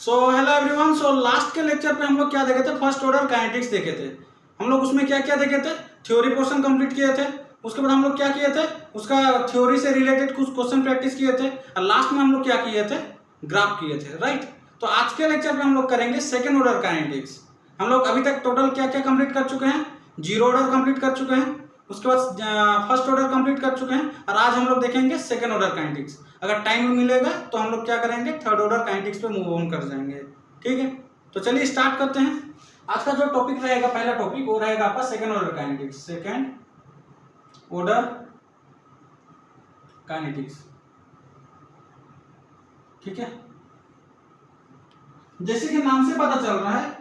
Hello everyone. Last के lecture पे हम लोग क्या देखे थे, फर्स्ट ऑर्डर काइनेटिक्स देखे थे। हम लोग उसमें क्या क्या देखे थे, थ्योरी पोर्शन कंप्लीट किए थे। उसके बाद हम लोग क्या किए थे, उसका थ्योरी से रिलेटेड कुछ क्वेश्चन प्रैक्टिस किए थे और लास्ट में हम लोग क्या किए थे, ग्राफ किए थे, राइट। तो आज के लेक्चर पे हम लोग करेंगे सेकेंड ऑर्डर काइनेटिक्स। हम लोग अभी तक टोटल क्या क्या कंप्लीट कर चुके हैं, जीरो ऑर्डर कंप्लीट कर चुके हैं, उसके बाद फर्स्ट ऑर्डर कंप्लीट कर चुके हैं और आज हम लोग देखेंगे सेकेंड ऑर्डर काइनेटिक्स। अगर टाइम मिलेगा तो हम लोग क्या करेंगे, थर्ड ऑर्डर काइनेटिक्स पे मूव ऑन कर जाएंगे, ठीक है। तो चलिए स्टार्ट करते हैं। आज का जो टॉपिक रहेगा, पहला टॉपिक वो रहेगा आपका second order kinetics. Second order kinetics, ठीक है। जैसे कि नाम से पता चल रहा है,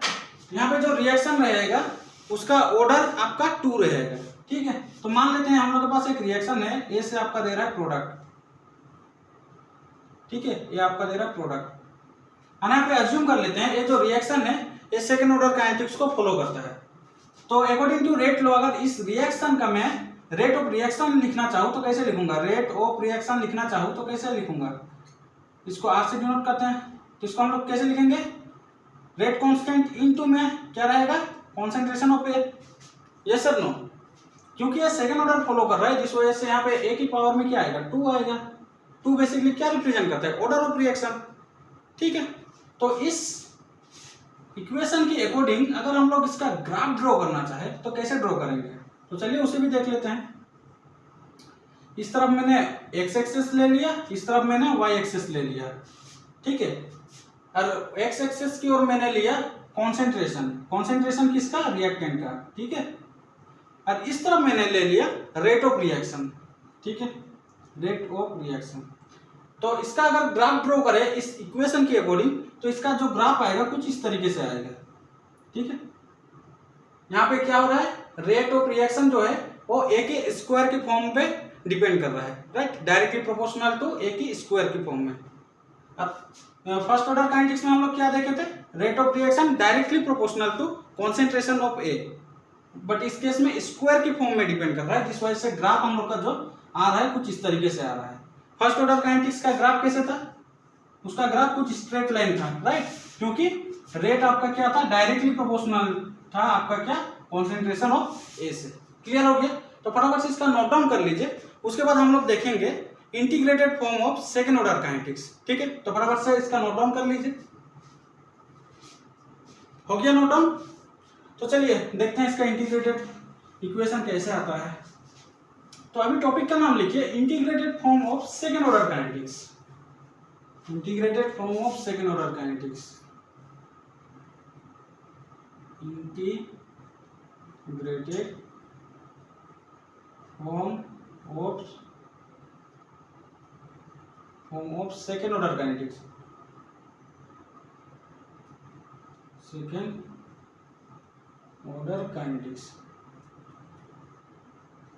यहाँ पे जो रिएक्शन रहेगा उसका ऑर्डर आपका 2 रहेगा, ठीक है। तो मान लेते हैं हम लोग के पास एक रिएक्शन है, ए से आपका दे रहा है प्रोडक्ट, ठीक है, ये आपका दे रहा है प्रोडक्ट। हम यहाँ पे अज्यूम कर लेते हैं ये जो रिएक्शन है ये सेकेंड ऑर्डर काइनेटिक्स को फॉलो करता है। तो अकॉर्डिंग टू रेट लॉ, अगर इस रिएक्शन का मैं रेट ऑफ रिएक्शन लिखना चाहूँ तो कैसे लिखूंगा, रेट ऑफ रिएक्शन लिखना चाहूँ तो कैसे लिखूंगा, इसको आर से डिनोट करते हैं। तो इसको हम लोग कैसे लिखेंगे, रेट कांस्टेंट इनटू में क्या रहेगा, concentration of A. Yes sir no, क्योंकि ये सेकेंड ऑर्डर फॉलो कर रहा है, जिस वजह से यहाँ पे ए की पावर में क्या आएगा, 2 आएगा। 2 बेसिकली क्या रिप्रेजेंट करता है, ऑर्डर ऑफ रिएक्शन, ठीक है। तो इस इक्वेशन की अकॉर्डिंग अगर हम लोग इसका ग्राफ ड्रॉ करना चाहे तो कैसे ड्रॉ करेंगे, तो चलिए उसे भी देख लेते हैं। इस तरफ मैंने एक्स एक्सिस ले लिया, इस तरफ मैंने वाई एक्सिस ले लिया, ठीक है। और एक्स एक्सिस की ओर मैंने लिया कॉन्सेंट्रेशन, कॉन्सेंट्रेशन किसका, रिएक्टेंट का, ठीक है। और इस तरफ मैंने ले लिया रेट ऑफ रिएक्शन, ठीक है, रेट ऑफ रिएक्शन। तो इसका अगर ग्राफ ड्रॉ करें इस इक्वेशन के अकॉर्डिंग तो इसका जो ग्राफ आएगा कुछ इस तरीके से आएगा, ठीक है। यहाँ पे क्या हो रहा है, रेट ऑफ रिएक्शन जो है वो ए के स्क्वायर के फॉर्म पे डिपेंड कर रहा है, राइट, डायरेक्टली प्रोपोर्शनल टू ए की स्क्वायर की फॉर्म में। अब फर्स्ट ऑर्डर काइनेटिक्स में हम लोग क्या देखे थे, rate of reaction directly proportional to concentration of A, but इस केस में स्क्वायर की फॉर्म में डिपेंड कर रहा है, जिस वजह से ग्राफ हम लोग का जो आ रहा है कुछ इस तरीके से आ रहा है। फर्स्ट ऑर्डर काइनेटिक्स का ग्राफ कैसे था, उसका ग्राफ कुछ स्ट्रेट लाइन था, राइट, क्योंकि रेट आपका क्या था, डायरेक्टली प्रोपोर्शनल था आपका क्या, कॉन्सेंट्रेशन ऑफ ए से। क्लियर हो गया। तो फटाफट से इसका नोट डाउन कर लीजिए, उसके बाद हम लोग देखेंगे integrated form of second order kinetics, ठीक है। तो फटाफट से इसका नोट डाउन कर लीजिए। हो गया नोट डाउन। तो चलिए देखते हैं इसका इंटीग्रेटेड इक्वेशन कैसे आता है। तो अभी टॉपिक का नाम लिखिए, integrated form of second order kinetics, integrated form of second order kinetics, integrated form of second order kinetics, second order kinetics,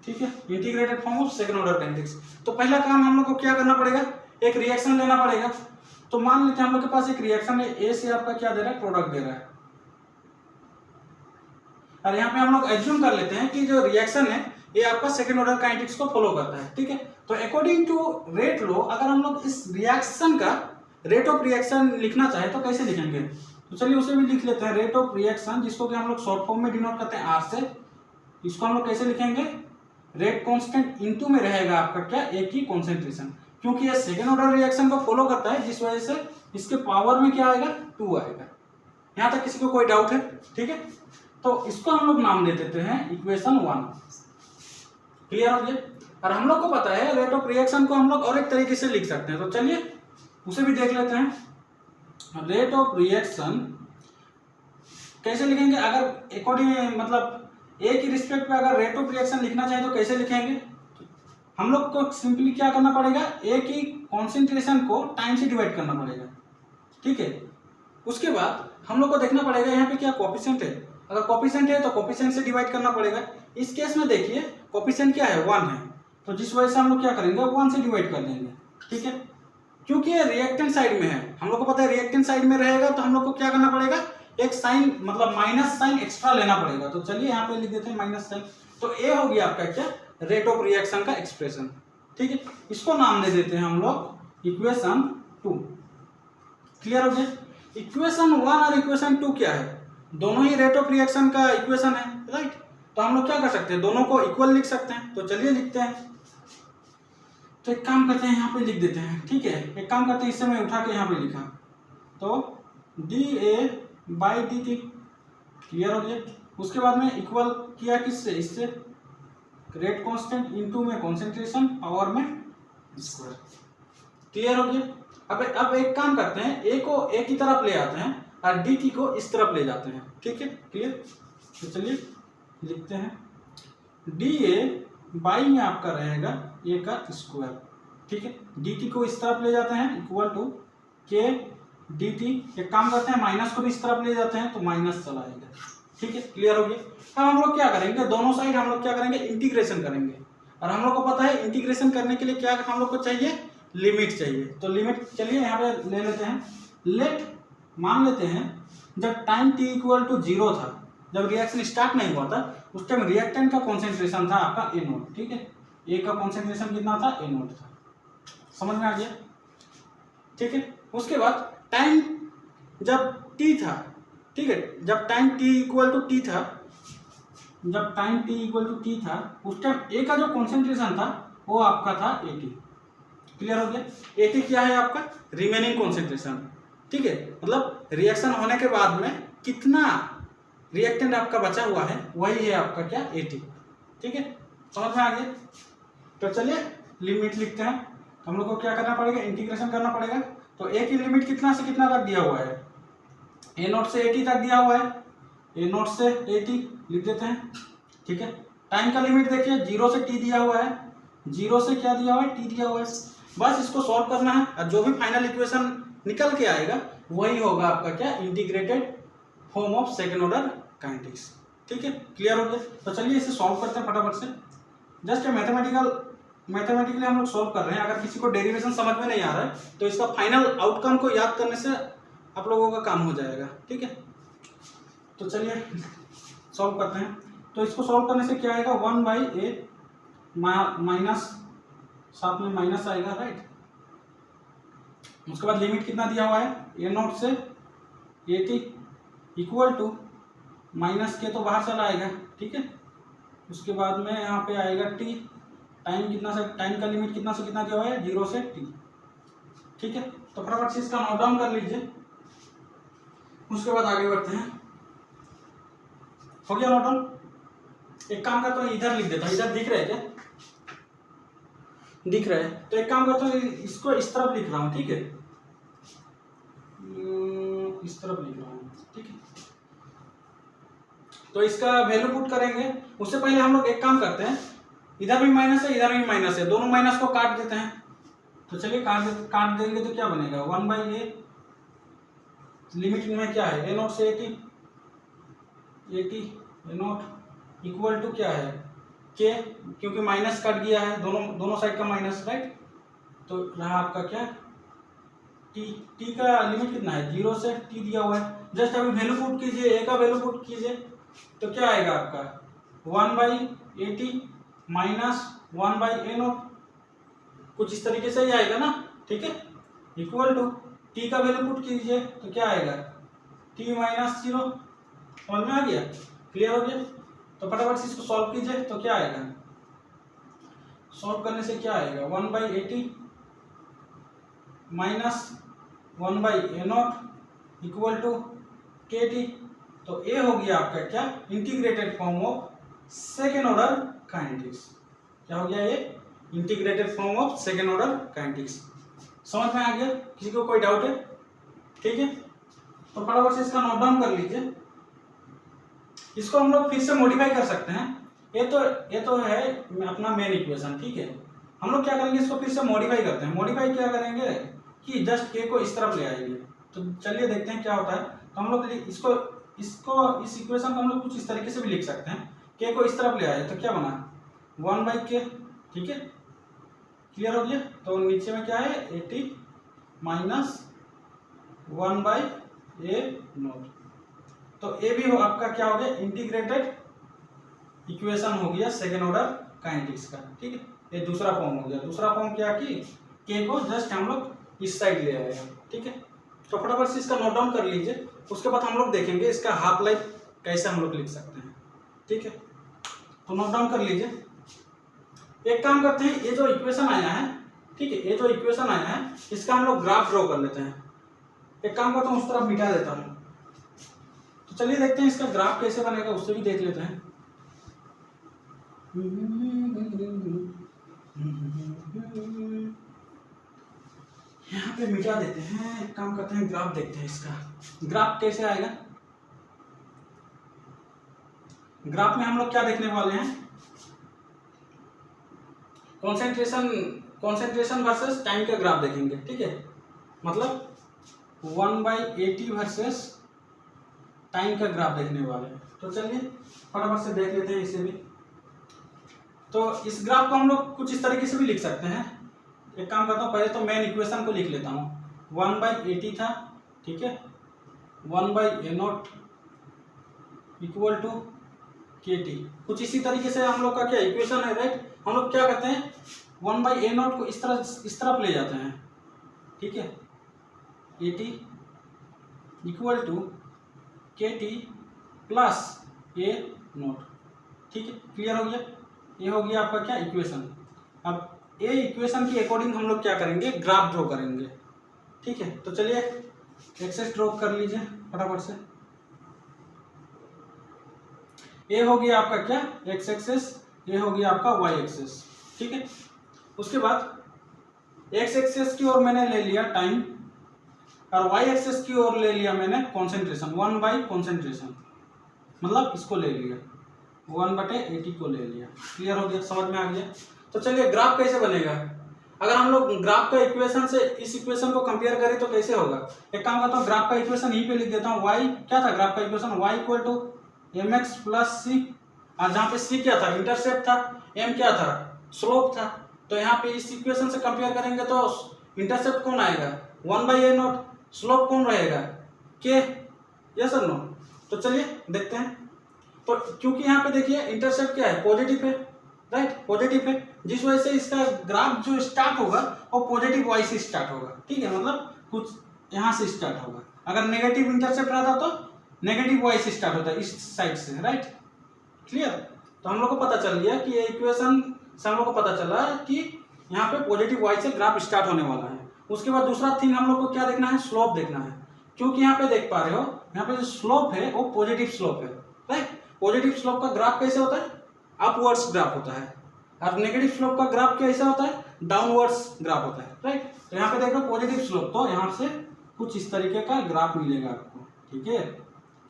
ठीक है। Integrated form of second order kinetics. तो पहला काम हम लोग को क्या करना पड़ेगा, एक रिएक्शन लेना पड़ेगा। तो मान लेते हैं हम लोग के पास एक रिएक्शन है, ए से आपका क्या दे रहा है, प्रोडक्ट दे रहा है। और यहाँ पे हम लोग एज्यूम कर लेते हैं कि जो रिएक्शन है ये आपका सेकेंड ऑर्डर काइनेटिक्स को फॉलो करता है, ठीक है। तो अकॉर्डिंग टू रेट लॉ अगर हम लोग इस रिएक्शन का रेट ऑफ रिएक्शन लिखना चाहे तो कैसे लिखेंगे, तो चलिए उसे भी लिख लेते हैं। रेट ऑफ रिएक्शन, जिसको कि हम लोग शॉर्ट फॉर्म में डिनोट करते हैं आर से, इसको हम लोग कैसे लिखेंगे, रेट कांस्टेंट इनटू में रहेगा आपका क्या, ए की कॉन्सेंट्रेशन, क्योंकि ये सेकेंड ऑर्डर रिएक्शन को फॉलो करता है, जिस वजह से इसके पावर में क्या आएगा, 2 आएगा। यहाँ तक किसी को कोई डाउट है, ठीक है। तो इसको हम लोग नाम दे देते हैं इक्वेशन 1। क्लियर हो गया। और हम लोग को पता है रेट ऑफ रिएक्शन को हम लोग और एक तरीके से लिख सकते हैं, तो चलिए उसे भी देख लेते हैं। रेट ऑफ रिएक्शन कैसे लिखेंगे, अगर अकॉर्डिंग मतलब ए की रिस्पेक्ट पे अगर रेट ऑफ रिएक्शन लिखना चाहे तो कैसे लिखेंगे, हम लोग को सिंपली क्या करना पड़ेगा, ए की कॉन्सेंट्रेशन को टाइम से डिवाइड करना पड़ेगा, ठीक है। उसके बाद हम लोग को देखना पड़ेगा यहाँ पे क्या कोएफिशिएंट है, अगर कोएफिशिएंट है तो कोएफिशिएंट से डिवाइड करना पड़ेगा। इस केस में देखिए कोएफिशिएंट क्या है, 1 है, तो जिस वजह से हम लोग क्या करेंगे, 1 से डिवाइड कर देंगे, ठीक है। क्योंकि ये रिएक्टेंट साइड में है, हम लोग को पता है रिएक्टेंट साइड में रहेगा, तो हम लोग को क्या करना पड़ेगा, एक साइन मतलब माइनस साइन एक्स्ट्रा लेना पड़ेगा। तो चलिए यहाँ पे लिख देते हैं माइनस साइन। तो ए हो गया आपका क्या, रेट ऑफ रिएक्शन का एक्सप्रेशन, ठीक है। इसको नाम दे देते हैं हम लोग इक्वेशन 2। क्लियर हो गया। इक्वेशन 1 और इक्वेशन 2 क्या है, दोनों ही रेट ऑफ रिएक्शन का इक्वेशन है, राइट। तो हम लोग क्या कर सकते हैं, दोनों को इक्वल लिख सकते हैं। तो चलिए लिखते हैं। तो एक काम करते हैं, यहाँ पे लिख देते हैं, ठीक है। एक काम करते हैं, इससे मैं उठा के यहाँ पे लिखा, तो dA/dt क्लियर हो गया। उसके बाद में इक्वल किया किससे, इससे, रेट कांस्टेंट इनटू में कॉन्सेंट्रेशन पावर में स्क्वायर, क्लियर हो गया। अब एक काम करते हैं, ए को ए की तरफ ले आते हैं और dt को इस तरफ ले जाते हैं, ठीक है, क्लियर। तो चलिए लिखते हैं, dA बाई में आपका रहेगा a का स्क्वायर, ठीक है। dt को इस तरफ ले जाते हैं इक्वल टू k dt। एक काम करते हैं, माइनस को भी इस तरफ ले जाते हैं तो माइनस चला आएगा, ठीक है, क्लियर हो गया। अब हम लोग क्या करेंगे, दोनों साइड हम लोग क्या करेंगे, इंटीग्रेशन करेंगे। और हम लोग को पता है इंटीग्रेशन करने के लिए क्या हम लोग को चाहिए, लिमिट चाहिए। तो लिमिट चलिए यहाँ पे ले लेते हैं। लेट मान लेते हैं जब टाइम t इक्वल टू 0 था, जब रिएक्शन स्टार्ट नहीं हुआ था, उस टाइम रिएक्टेंट का कॉन्सेंट्रेशन था आपका A0, ठीक है। ए का कॉन्सेंट्रेशन कितना था, A0 था, समझ में आ गया, ठीक है। उसके बाद टाइम जब t था, ठीक है, जब time t equal to t था, जब time t equal to t था, उस टाइम a का जो कॉन्सेंट्रेशन था वो आपका था 80, क्लियर हो गया। 80 क्या है आपका, रिमेनिंग कॉन्सेंट्रेशन, ठीक है, मतलब रिएक्शन होने के बाद में कितना रिएक्टेंट आपका बचा हुआ है वही है आपका क्या, 80, ठीक है, समझ में आ गया। तो चलिए लिमिट लिखते हैं। हम लोग को क्या करना पड़ेगा, इंटीग्रेशन करना पड़ेगा। तो ए की लिमिट कितना से कितना तक दिया हुआ है, A0 से 80 तक दिया हुआ है, A0 से 80 लिख देते हैं, ठीक है। टाइम का लिमिट देखिए 0 से t दिया हुआ है, 0 से क्या दिया हुआ है, t दिया हुआ है। बस इसको सॉल्व करना है और जो भी फाइनल इक्वेशन निकल के आएगा वही होगा आपका क्या, integrated form of second order kinetics, ठीक है, क्लियर हो गया। तो चलिए इसे सॉल्व करते हैं फटाफट से। जस्ट मैथमेटिकली हम लोग सॉल्व कर रहे हैं। अगर किसी को डेरिवेशन समझ में नहीं आ रहा है तो इसका फाइनल आउटकम को याद करने से आप लोगों का काम हो जाएगा, ठीक है। तो चलिए सॉल्व करते हैं। तो इसको सॉल्व करने से क्या आएगा, 1/a माइनस, साथ में माइनस आएगा, राइट। उसके बाद लिमिट कितना दिया हुआ है, A0 से 80 इक्वल टू माइनस के तो बाहर चला आएगा, ठीक है। उसके बाद में यहाँ पे आएगा t, टाइम कितना से, टाइम का लिमिट कितना से कितना दिया हुआ है, 0 से t, ठीक है। तो फटाफट से इसका नोट डाउन कर लीजिए, उसके बाद आगे बढ़ते हैं। हो गया नोट डाउन। एक काम करता हूँ, इधर लिख देता हूँ, इधर दिख रहा है क्या, दिख रहा है। तो एक काम करता हूँ, इसको इस तरफ लिख रहा हूँ, ठीक है, इस तरफ लिख रहा हूँ, ठीक है। तो इसका वैल्यू पुट करेंगे। उससे पहले हम लोग एक काम करते हैं, इधर भी माइनस है इधर भी माइनस है, दोनों माइनस को काट देते हैं। तो चलिए काट देंगे तो क्या बनेगा, 1/a, लिमिट में क्या है, A0 से 80 A0 इक्वल टू क्या है, k, क्योंकि माइनस कट गया है, दोनों साइड का माइनस, राइट। तो रहा आपका क्या, t का लिमिट कितना है, 0 से t दिया हुआ है। जस्ट अभी वैल्यू पुट कीजिए, a का वैल्यू पुट कीजिए, तो क्या आएगा आपका 1/80 माइनस 1/A0, कुछ इस तरीके से ही आएगा ना, ठीक है, इक्वल टू t का वैल्यू पुट कीजिए तो क्या आएगा, t माइनस 0, समझ में आ गया, क्लियर हो गया। तो फटाफट से इसको सॉल्व कीजिए तो क्या आएगा, सॉल्व करने से क्या आएगा, 1/80 minus 1/A0 equal to kT। तो A हो गया आपका क्या, integrated form of second order kinetics. क्या हो गया, ये integrated form of second order kinetics. समझ में आ गया, किसी को कोई डाउट है, ठीक है। तो फटाफट से इसका नोट डाउन कर लीजिए। इसको हम लोग फिर से मॉडिफाई कर सकते हैं। ये तो है अपना मेन इक्वेशन, ठीक है। हम लोग क्या करेंगे, इसको फिर से मॉडिफाई करते हैं। मॉडिफाई क्या करेंगे कि जस्ट k को इस तरफ ले आएंगे। तो चलिए देखते हैं क्या होता है। तो हम लोग इसको इस इक्वेशन को हम लोग कुछ इस तरीके से भी लिख सकते हैं, k को इस तरफ ले आए तो क्या बना 1/k, ठीक है, क्लियर हो गया। तो नीचे में क्या है 80 माइनस 1/A0। तो ए भी आपका क्या हो गया, इंटीग्रेटेड इक्वेशन हो गया सेकेंड ऑर्डर काइनेटिक्स का, ठीक है। ये दूसरा फॉर्म हो गया। दूसरा फॉर्म क्या कि k को जस्ट हम लोग इस साइड ले आए, ठीक है। तो फटाफट से इसका नोट डाउन कर लीजिए, उसके बाद हम लोग देखेंगे इसका हाफ लाइफ कैसे हम लोग लिख सकते हैं। ठीक है, तो नोट डाउन कर लीजिए। एक काम करते हैं, ये जो इक्वेशन आया है, ठीक है, ये जो इक्वेशन आया है इसका हम लोग ग्राफ ड्रॉ कर लेते हैं। एक काम करता हूँ, उस तरफ मिटा देता हूँ। तो चलिए देखते हैं इसका ग्राफ कैसे बनेगा, उससे भी देख लेते हैं। यहाँ पे मिटा देते हैं। एक काम करते हैं, ग्राफ देखते हैं इसका ग्राफ कैसे आएगा। ग्राफ में हम लोग क्या देखने वाले हैं, कॉन्सेंट्रेशन वर्सेस टाइम का ग्राफ देखेंगे। ठीक है, मतलब 1/80 वर्सेस टाइम का ग्राफ देखने वाले हैं। तो चलिए फटाफट से देख लेते हैं इसे भी। तो इस ग्राफ को हम लोग कुछ इस तरीके से भी लिख सकते हैं। एक काम करता हूँ, पहले तो मेन इक्वेशन को लिख लेता हूँ। 1/80 था, ठीक है, 1/A0 इक्वल टू KT। कुछ इसी तरीके से हम लोग का क्या इक्वेशन है, राइट। हम लोग क्या करते हैं, 1/A0 को इस तरफ ले जाते हैं। ठीक है, 80 equal to KT plus A0। ठीक है, क्लियर हो गया। ये हो गया आपका क्या इक्वेशन। अब ये इक्वेशन के अकॉर्डिंग हम लोग क्या करेंगे, ग्राफ ड्रॉ करेंगे। ठीक है, तो चलिए एक्सेस ड्रॉ कर लीजिए फटाफट से। ये हो गया आपका क्या एक्स एक्सेस, ये हो गया आपका वाई एक्सेस। ठीक है, उसके बाद एक्स एक्सेस की ओर मैंने ले लिया टाइम और वाई एक्सेस की ओर ले लिया मैंने कॉन्सेंट्रेशन, 1/कॉन्सेंट्रेशन, मतलब इसको ले लिया 1/80 को ले लिया। क्लियर हो गया, समझ में आ गया। तो चलिए ग्राफ कैसे बनेगा। अगर हम लोग ग्राफ का इक्वेशन से इस इक्वेशन को कंपेयर करें तो कैसे होगा। एक काम करता हूँ, ग्राफ का इक्वेशन यहीं पे लिख देता हूँ। वाई क्या था ग्राफ का equation, Y equal to mx plus C, और जहाँ पे सी क्या था इंटरसेप्ट था, m क्या था स्लोप था। तो यहाँ पे इस इक्वेशन से कंपेयर करेंगे तो इंटरसेप्ट कौन आएगा 1/A0, स्लोप कौन रहेगा k, यस और नो। तो चलिए देखते हैं। तो क्योंकि यहाँ पे देखिए इंटरसेप्ट क्या है, पॉजिटिव है, राइट, पॉजिटिव है, जिस वजह से इसका ग्राफ जो स्टार्ट होगा वो पॉजिटिव वाई से स्टार्ट होगा। ठीक है, मतलब कुछ यहाँ से स्टार्ट होगा। अगर नेगेटिव इंटरसेप्ट रहता तो नेगेटिव वाई से स्टार्ट होता है, इस साइड से, राइट, क्लियर। तो हम लोग को पता चल गया कि ये इक्वेशन से हम लोग को पता चला कि यहाँ पे पॉजिटिव वाई से ग्राफ स्टार्ट होने वाला है। उसके बाद दूसरा थिंग हम लोग को क्या देखना है, स्लोप देखना है। क्योंकि यहाँ पे देख पा रहे हो, यहाँ पे जो स्लोप है वो पॉजिटिव स्लोप है, राइट। पॉजिटिव स्लोप का ग्राफ कैसे होता है, अपवर्ड्स ग्राफ होता है, और नेगेटिव स्लोप का ग्राफ कैसा होता है, डाउनवर्ड्स ग्राफ होता है, राइट। तो यहाँ पे देख लो पॉजिटिव स्लोप, तो यहाँ से कुछ इस तरीके का ग्राफ मिलेगा आपको। ठीक है,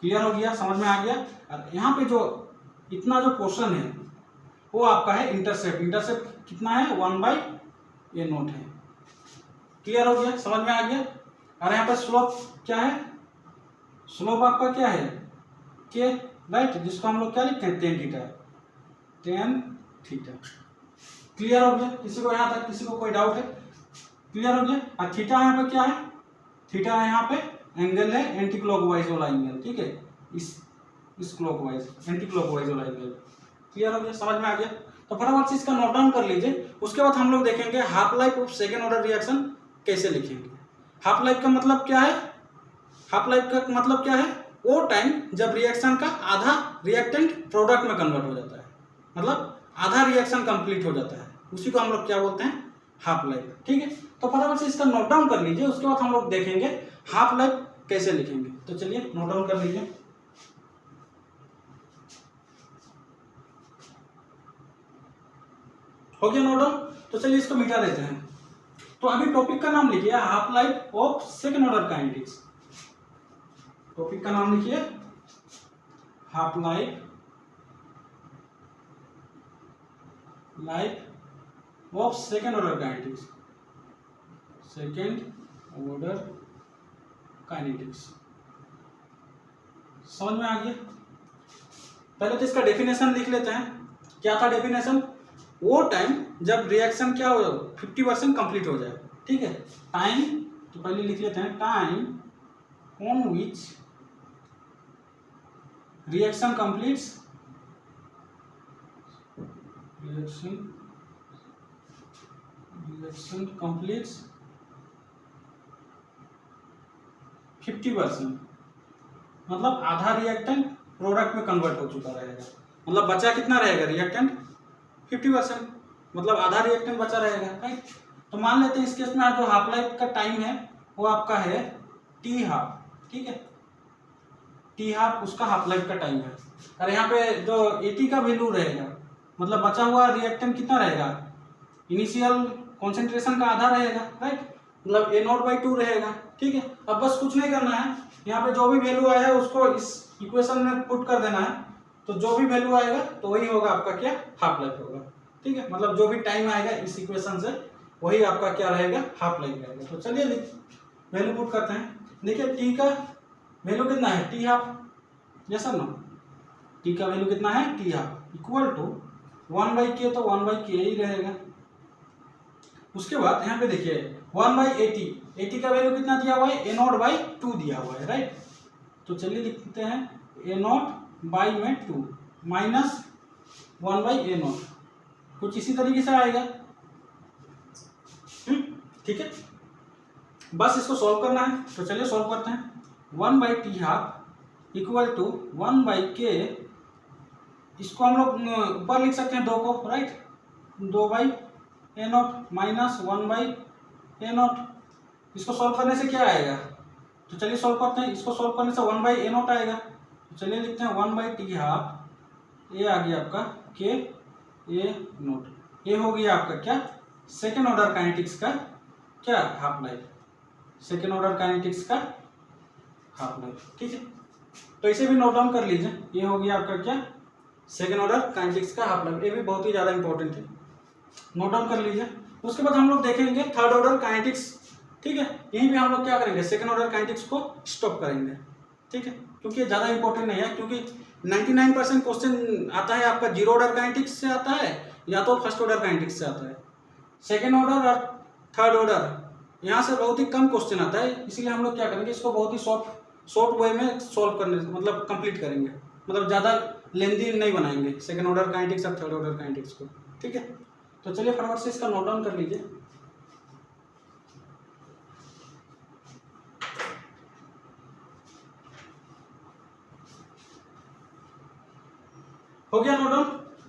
क्लियर हो गया, समझ में आ गया। और यहाँ पे जो इतना जो पोर्शन है वो आपका है इंटरसेप्ट। इंटरसेप्ट कितना है 1/A0 है। क्लियर हो गया, समझ में आ गया। और यहाँ पे स्लोप क्या है, स्लोप आपका क्या है के, राइट, जिसको हम लोग क्या लिखते हैं tan theta, tan theta. Clear हो गया, किसी को यहाँ तक किसी को कोई डाउट है, क्लियर हो गया। और थीटा यहाँ पे क्या है, थीटा यहाँ पे एंगल है एंटी क्लॉकवाइज वाला एंगल। ठीक है, इस क्लॉकवाइज एंटी क्लॉकवाइज वाला एंगल। क्लियर हो गया, समझ में आ गया। तो फटाफट से इसका नोट डाउन कर लीजिए। उसके बाद हम लोग देखेंगे half life of second order reaction कैसे लिखेंगे। हाफ लाइफ का मतलब क्या है, हाफ लाइफ का मतलब क्या है, वो टाइम जब रिएक्शन का आधा रिएक्टेंट प्रोडक्ट में कन्वर्ट हो जाता है, मतलब आधा रिएक्शन कंप्लीट हो जाता है, उसी को हम लोग क्या बोलते हैं, हाफ लाइफ। ठीक है, तो फटाफट से इसका नोट डाउन कर लीजिए। उसके बाद हम लोग देखेंगे हाफ लाइफ कैसे लिखेंगे। तो चलिए नोट डाउन कर लीजिए। हो गया नोट डाउन, तो चलिए इसको मिटा देते हैं। तो अभी टॉपिक का नाम लिखिए half life of second order kinetics. Topic का नाम लिखिए half life of second order kinetics, second order kinetics. समझ में आ गया। पहले तो इसका डेफिनेशन लिख लेते हैं। क्या था डेफिनेशन, वो टाइम जब रिएक्शन क्या हो 50% कंप्लीट हो जाए। ठीक है, टाइम तो पहले लिख लेते हैं, time on which reaction completes, reaction completes 50%, मतलब आधा रिएक्टेंट प्रोडक्ट में कन्वर्ट हो चुका रहेगा। मतलब बचा कितना रहेगा रिएक्टेंट 50%, मतलब आधा रिएक्टेंट बचा रहेगा, राइट। तो मान लेते हैं इस केस में जो हाफ लाइफ का टाइम है वो आपका है टी हाफ, ठीक है, टी हाफ उसका हाफ लाइफ का टाइम है। और यहाँ पे जो एटी का वैल्यू रहेगा, मतलब बचा हुआ रिएक्टेंट कितना रहेगा, इनिशियल कॉन्सेंट्रेशन का आधा रहेगा, राइट, मतलब A0/2 रहेगा, ठीक है। अब बस कुछ नहीं करना है, यहाँ पे जो भी वैल्यू आया है उसको इस इक्वेशन में पुट कर देना है, तो जो भी वैल्यू आएगा तो वही होगा आपका क्या, हाफ लाइफ होगा, ठीक है। मतलब जो भी टाइम आएगा इस इक्वेशन से वही आपका क्या रहेगा, हाफ लाइफ रहेगा। तो चलिए वैल्यू पुट करते हैं। देखिए टी का वैल्यू कितना है, टी हाफ, यस और नो, टी का वैल्यू कितना है, T half equal to 1/k, तो 1/k ही रहेगा। उसके बाद यहाँ पे देखिए 1/80, 80 का वैल्यू कितना दिया हुआ है, A0/2 दिया हुआ है, राइट। तो चलिए लिखते हैं A0/2 माइनस 1/A0, कुछ इसी तरीके से आएगा, ठीक है। बस इसको सॉल्व करना है, तो चलिए सॉल्व करते हैं। 1/t half equal to 1/k, इसको हम लोग ऊपर लिख सकते हैं 2 को, राइट, 2/A0 माइनस 1/A0। इसको सॉल्व करने से क्या आएगा, तो चलिए सॉल्व करते हैं। इसको सॉल्व करने से 1/A0 आएगा, तो चलिए लिखते हैं 1/t हाफ, ये आ गया आपका k A0, ये हो गया आपका क्या, सेकेंड ऑर्डर काइनेटिक्स का क्या, half life, second order kinetics का हाफ लाइफ, ठीक है। तो इसे भी नोट डाउन कर लीजिए, ये हो गया आपका क्या, सेकेंड ऑर्डर काइनेटिक्स का हाफ लाइफ, ये भी बहुत ही ज़्यादा इंपॉर्टेंट है, नोट डाउन कर लीजिए। उसके बाद हम लोग देखेंगे थर्ड ऑर्डर काइनेटिक्स, ठीक है। यहीं पे हम लोग क्या करेंगे, सेकेंड ऑर्डर काइनेटिक्स को स्टॉप करेंगे, ठीक है, क्योंकि ये ज़्यादा इंपॉर्टेंट नहीं है, क्योंकि 99% क्वेश्चन आता है आपका जीरो ऑर्डर काइनेटिक्स से आता है या तो फर्स्ट ऑर्डर काइनेटिक्स से आता है। सेकेंड ऑर्डर और थर्ड ऑर्डर यहाँ से बहुत ही कम क्वेश्चन आता है, इसीलिए हम लोग क्या करेंगे, इसको बहुत ही शॉर्ट वे में सॉल्व करने, मतलब कंप्लीट करेंगे, मतलब ज़्यादा लेंदी नहीं बनाएंगे सेकेंड ऑर्डर काइनेटिक्स और थर्ड ऑर्डर काइनेटिक्स को, ठीक है। तो चलिए फटाफट से इसका नोट डाउन कर लीजिए। हो गया नोट डाउन,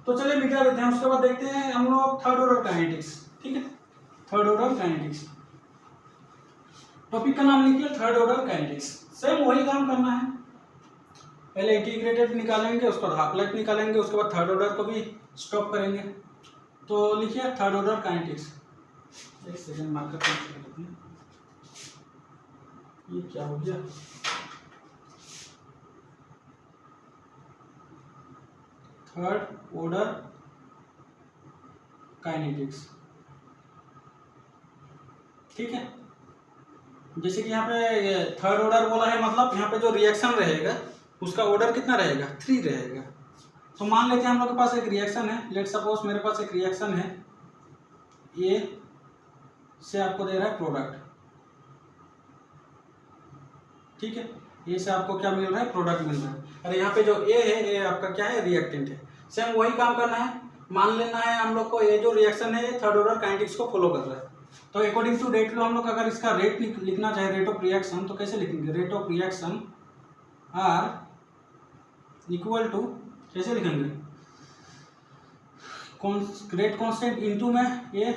तो चलिए मिटा देते हैं। उसके बाद देखते हैं हम लोग थर्ड ऑर्डर काइनेटिक्स, ठीक है, थर्ड ऑर्डर काइनेटिक्स, टॉपिक का नाम लिखिए थर्ड ऑर्डर काइनेटिक्स। सेम वही काम करना है, पहले इंटीग्रेटेड निकालेंगे, उसके बाद हाफ लाइफ निकालेंगे, उसके बाद थर्ड ऑर्डर को भी स्टॉप करेंगे। तो लिखिए थर्ड ऑर्डर काइनेटिक्स, एक सेकेंड मार्कर करते हैं, ये क्या हो गया, थर्ड ऑर्डर काइनेटिक्स, ठीक है। जैसे कि यहाँ पे थर्ड ऑर्डर बोला है, मतलब यहाँ पे जो रिएक्शन रहेगा उसका ऑर्डर कितना रहेगा, 3 रहेगा। तो मान लेते हैं हम लोग के पास एक रिएक्शन है, लेट सपोज मेरे पास एक रिएक्शन है, ए से आपको दे रहा है प्रोडक्ट, ठीक है, ए से आपको क्या मिल रहा है, प्रोडक्ट मिल रहा है। और यहाँ पे जो ए है, ये आपका क्या है, रिएक्टेंट है। सेम वही काम करना है, मान लेना है हम लोग को ये जो रिएक्शन है ये थर्ड ऑर्डर काइनेटिक्स को फॉलो कर रहा है। तो अकॉर्डिंग टू रेट लो हम लोग अगर इसका रेट लिखना चाहे, रेट ऑफ रिएक्शन, तो कैसे लिखेंगे, rate of reaction are equal to, कैसे लिखेंगे, रेट कांस्टेंट इनटू में ये,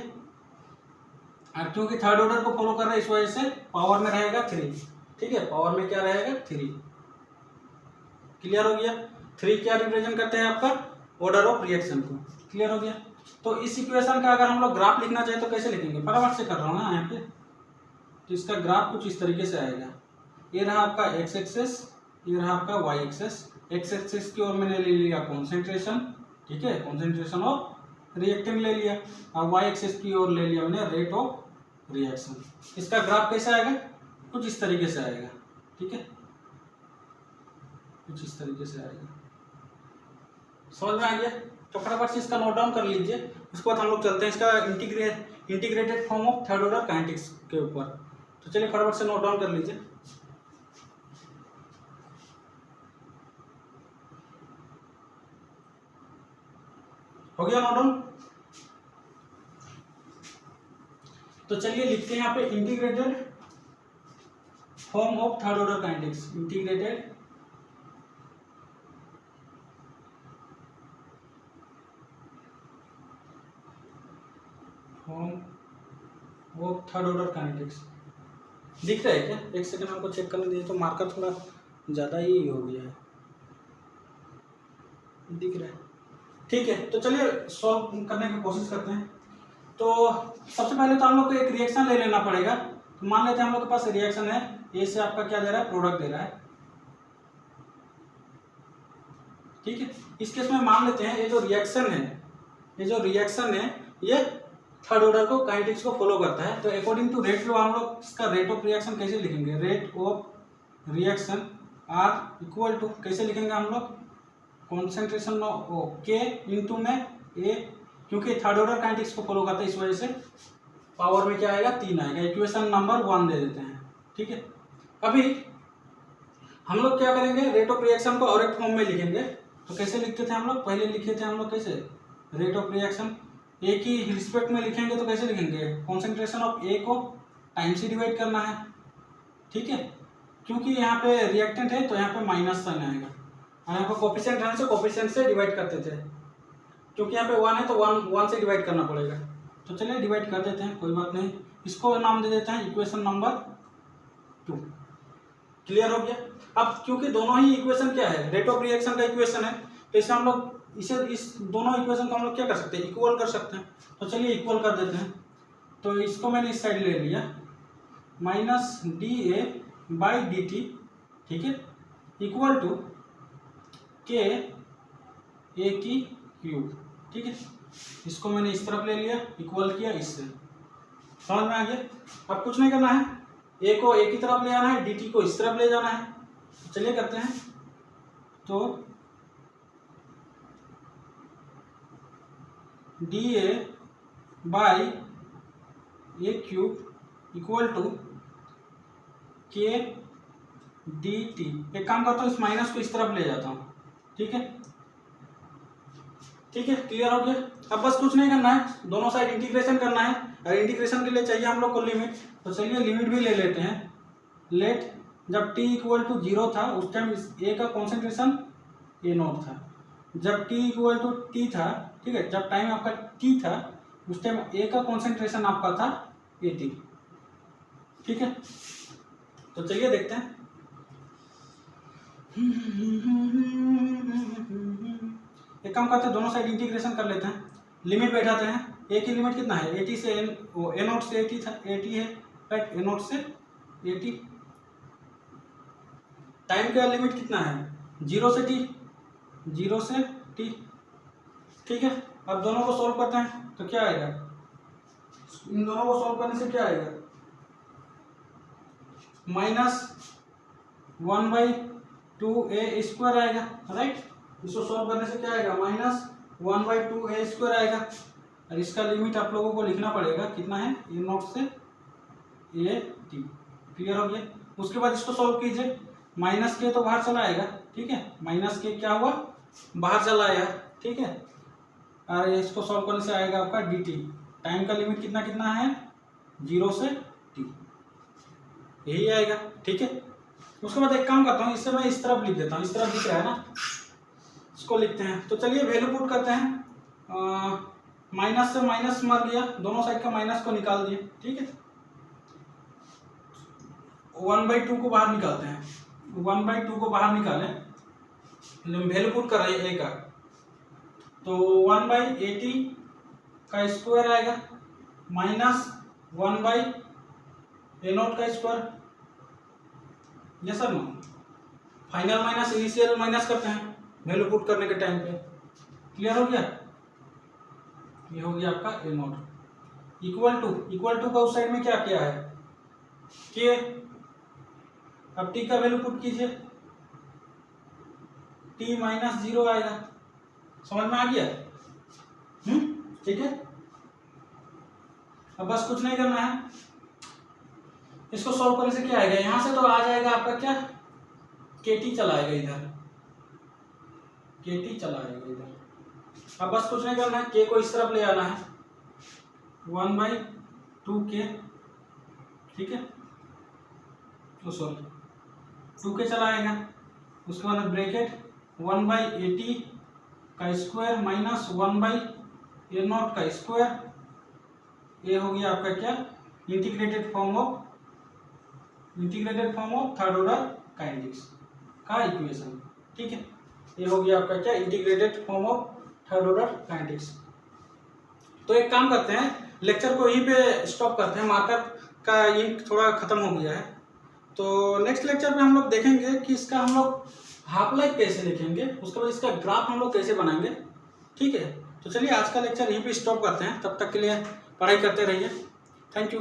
और क्योंकि थर्ड ऑर्डर को फॉलो कर रहा है इस वजह से पावर में रहेगा 3, ठीक है, पावर में क्या रहेगा 3, क्लियर हो गया। 3 क्या रिप्रेजेंट करते हैं, आपका ऑर्डर ऑफ रिएक्शन को, क्लियर हो गया। तो इस इक्वेशन का अगर हम लोग ग्राफ लिखना चाहे तो कैसे लिखेंगे, फटाफट से कर रहा हूँ ना यहाँ पे। तो इसका ग्राफ कुछ इस तरीके से आएगा, ये रहा आपका एक्स एक्सेस, ये रहा आपका वाई एक्सेस। एक्स एक्सेस की ओर मैंने ले लिया कॉन्सेंट्रेशन, ठीक है, कॉन्सेंट्रेशन ऑफ रिएक्टेंट ले लिया, और वाई एक्सेस की ओर ले लिया मैंने रेट ऑफ रिएक्शन। इसका ग्राफ कैसे आएगा, कुछ इस तरीके से आएगा, ठीक है, कुछ इस तरीके से आएगा, समझ में आ गया। तो फटाफट से इसका नोट डाउन कर लीजिए। उसके बाद हम लोग चलते हैं इसका integrated form of third order kinetics के ऊपर। तो चलिए फटाफट से नोट डाउन कर लीजिए। हो गया नोट डाउन। तो चलिए लिखते हैं यहाँ पे integrated form of third order kinetics integrated form of third order kinetics. दिख रहा है क्या? एक सेकंड हमको चेक करने दीजिए, तो मार्कर थोड़ा ज़्यादा ही हो गया है। दिख रहा है, ठीक है। तो चलिए सॉल्व करने की कोशिश करते हैं। तो सबसे पहले तो हम लोग को एक रिएक्शन ले लेना पड़ेगा। तो मान लेते हैं हम लोग के पास रिएक्शन है, ए से आपका क्या दे रहा है, प्रोडक्ट दे रहा है, ठीक है। इस केस में मान लेते हैं ये जो रिएक्शन है ये थर्ड ऑर्डर को काइनेटिक्स को फॉलो करता है। तो अकॉर्डिंग टू रेट लॉ हम लोग इसका रेट ऑफ रिएक्शन कैसे लिखेंगे, rate of reaction are equal to कैसे लिखेंगे हम लोग, कॉन्सेंट्रेशन ऑफ के इंटू में ए, क्योंकि थर्ड ऑर्डर काइनेटिक्स को फॉलो करता है इस वजह से पावर में क्या आएगा, 3 आएगा। इक्वेशन नंबर 1 दे देते हैं, ठीक है। अभी हम लोग क्या करेंगे, रेट ऑफ रिएक्शन को और एक फॉर्म में लिखेंगे। तो कैसे लिखते थे हम लोग, पहले लिखे थे हम लोग कैसे, रेट ऑफ रिएक्शन ए की रिस्पेक्ट में लिखेंगे तो कैसे लिखेंगे, कॉन्सेंट्रेशन ऑफ ए को टाइम से डिवाइड करना है, ठीक है। क्योंकि यहाँ पे रिएक्टेंट है तो यहाँ पे माइनस साइन आएगा, और यहाँ पे कोफिशिएंट रहने से कोफिशिएंट से डिवाइड करते थे, क्योंकि यहाँ पे 1 है तो 1 से डिवाइड करना पड़ेगा। तो चलिए डिवाइड कर देते हैं, कोई बात नहीं। इसको नाम दे देते हैं इक्वेशन नंबर 2। क्लियर हो गया। अब क्योंकि दोनों ही इक्वेशन क्या है, रेट ऑफ रिएक्शन का इक्वेशन है, तो इसे हम लोग इस दोनों इक्वेशन को हम लोग क्या कर सकते हैं, इक्वल कर सकते हैं। तो चलिए इक्वल कर देते हैं। तो इसको मैंने इस साइड ले लिया, minus D A by D T, ठीक है, इक्वल टू के ए की क्यूब, ठीक है। इसको मैंने इस तरफ ले लिया, इक्वल किया इससे, समझ में आ गया। अब कुछ नहीं करना है, ए को ए की तरफ ले आना है, डी टी को इस तरफ ले जाना है। चलिए करते हैं। तो D A by A cube equal to K D T. एक काम करता हूँ, इस माइनस को इस तरफ ले जाता हूँ, ठीक है, ठीक है। क्लियर हो गया। अब बस कुछ नहीं करना है, दोनों साइड इंटीग्रेशन करना है, और इंटीग्रेशन के लिए चाहिए हम लोग को लिमिट। तो चलिए लिमिट भी ले लेते हैं। लेट जब t इक्वल टू 0 था उस टाइम ए का कॉन्सेंट्रेशन ए नॉट था, जब t इक्वल टू टी था, ठीक है, जब टाइम आपका t था उस टाइम ए का कॉन्सेंट्रेशन आपका था ए टी, ठीक है। तो चलिए देखते हैं। एक काम करते हैं, दोनों साइड इंटीग्रेशन कर लेते हैं, लिमिट बैठाते हैं। ए की लिमिट कितना है, ए टी से ए नॉट से ए टी था, ए टी है, राइट, ए नॉट से ए टी। टाइम का लिमिट कितना है, 0 से टी, 0 से टी, ठीक है। अब दोनों को सॉल्व करते हैं तो क्या आएगा, इन दोनों को सॉल्व करने से क्या आएगा, -1/2a² आएगा, राइट। इसको सॉल्व करने से क्या आएगा, -1/2a² आएगा। और इसका लिमिट आप लोगों को लिखना पड़ेगा, कितना है, ए नॉट से ए टी। क्लियर हो गया। उसके बाद इसको सॉल्व कीजिए, माइनस के तो बाहर चला आएगा, ठीक है, माइनस के क्या हुआ, बाहर चला आया, ठीक है। और इसको सॉल्व करने से आएगा आपका डी टी। टाइम का लिमिट कितना कितना है, 0 से टी, यही आएगा, ठीक है। उसके बाद एक काम करता हूँ, इससे मैं इस तरफ लिख देता हूँ, इस तरफ दिख रहा है ना, इसको लिखते हैं। तो चलिए वैल्यू पुट करते हैं। माइनस से माइनस मर गया, दोनों साइड का माइनस को निकाल दिए, ठीक है। 1/2 को बाहर निकालते हैं, 1/2 को बाहर निकालें, वैल्यू पुट कर रहे हैं ए का, तो 1/80 का स्क्वायर आएगा, -1/a0 का स्क्वायर, ये sir no, final minus initial minus करते हैं वैल्यू पुट करने के टाइम पे। क्लियर हो गया। ये हो गया आपका a0 इक्वल टू का उस साइड में क्या किया है, के। अब t का वैल्यू पुट कीजिए, t -0 आएगा, समझ में आ गया, ठीक है। अब बस कुछ नहीं करना है, इसको सॉल्व करने से क्या आएगा, यहां से तो आ जाएगा आपका क्या, KT चला आएगा इधर, KT चला आएगा इधर। अब बस कुछ नहीं करना है, k को इस तरफ ले आना है, 1/2k, ठीक है। तो सॉरी 2k चला आएगा, उसके बाद ब्रैकेट 1/80 का स्क्वायर माइनस 1/a0 का स्क्वायर, ये हो गया आपका क्या integrated form of third order kinetics का इक्वेशन। ठीक है, ये हो गया आपका क्या integrated form of third order kinetics. तो एक काम करते हैं, लेक्चर को यहीं पे स्टॉप करते हैं, मार्कर का इंक थोड़ा खत्म हो गया है। तो नेक्स्ट लेक्चर में हम लोग देखेंगे कि इसका हम लोग हाफ लाइफ कैसे लिखेंगे, उसके बाद इसका ग्राफ हम लोग कैसे बनाएंगे। ठीक है, तो चलिए आज का लेक्चर यहीं पे स्टॉप करते हैं, तब तक के लिए पढ़ाई करते रहिए। Thank you.